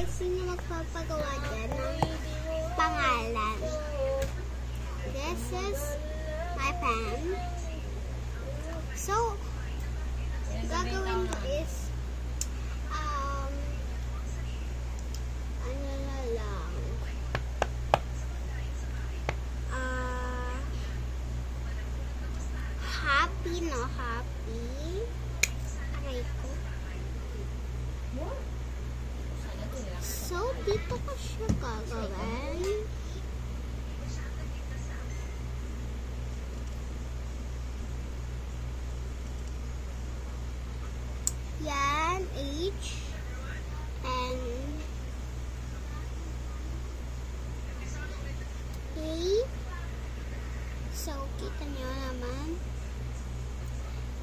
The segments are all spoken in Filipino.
sino magpapagawa dyan ng pangalan? This is my pen. So, gagawin ko is ano na lang, happy, no? Happy. Aray ko. So, dito ko siya gagawin. Yan, H, and A. So, kita nyo naman.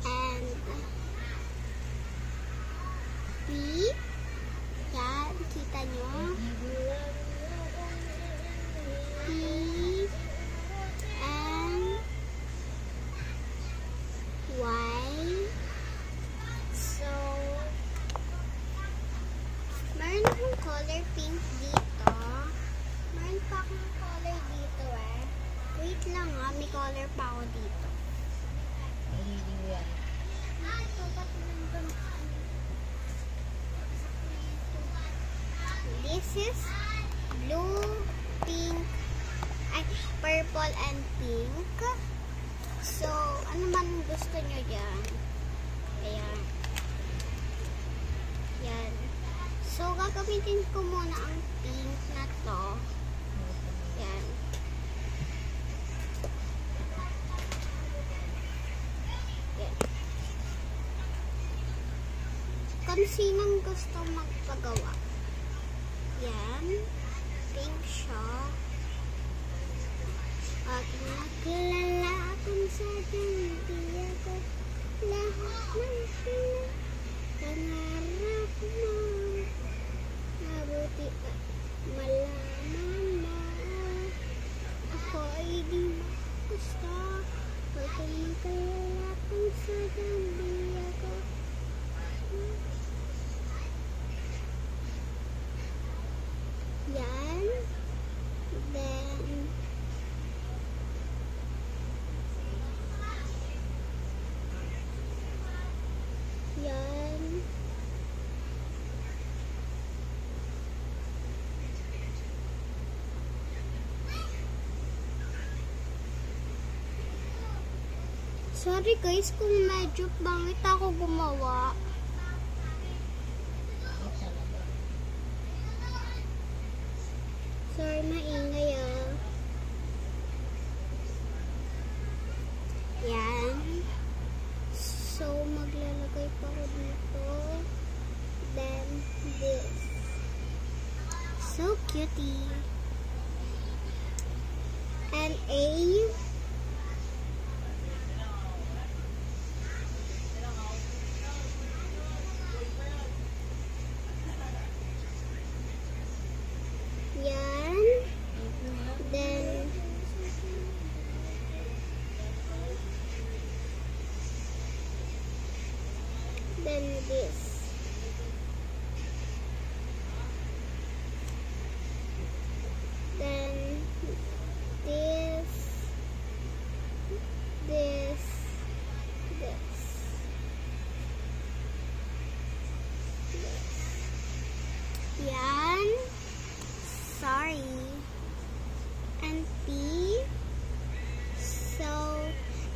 And B. Yan, kita nyo. P. And Y. So, meron akong color pink dito. Meron pa akong color dito eh. Wait lang ah, may color pa ako dito. This is blue, pink, purple and pink. So, ano man gusto nyo dyan? Ayan. Yan. So, gagamitin ko muna ang pink na to. Yan. Yan. Kung sinong gusto magpagawa. Yan. Pink siya. At nakilala kung sa hindi ako lahat ng pangarap mo. Mabuti at malaman mo. Ako ay di gusto. Pag nakilala kung sa hindi ako. Yan. Then, yan. Sorry guys kung medyo bangit ako gumawa. Sorry, maingay ah. Yan. So, maglalagay pa ako dito. Then, this. So cutie. And A. Yan. Then, this. Then, this. This. Yan. Sorry. And P. So,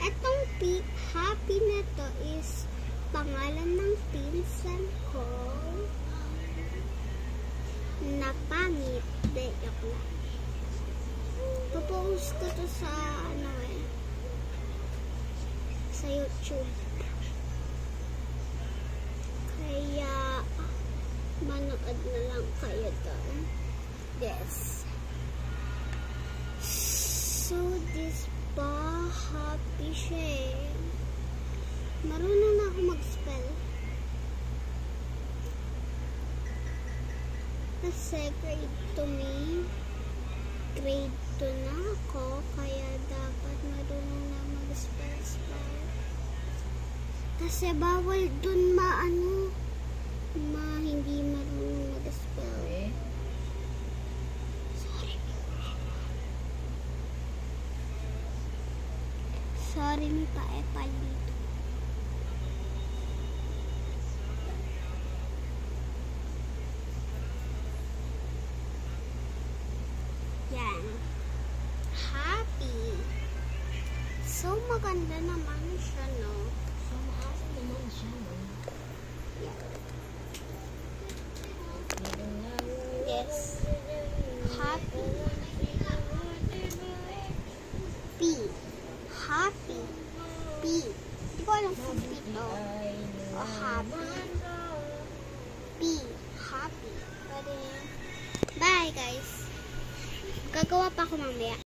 etong P, happy na to is pangalan ng pinsan ko na pangit. Joke lang. Popost ko to sa sa YouTube. Kaya manood na lang kayo doon. Yes. So, this pa, happy siya eh. Marunong na ako mag-spell. Kasi grade 2 na ako, kaya dapat marunong na mag-spell. Kasi bawal dun hindi marunong mag-spell. kapal dito. Yan. Happy. So, maganda naman siya, no? So, maasin naman siya, no? Yeah. Yes. Happy. P. Happy. P. Hindi ko alam kung dito. O, happy. P. Happy. Pwede. Bye, guys. Gagawa pa ako mamaya.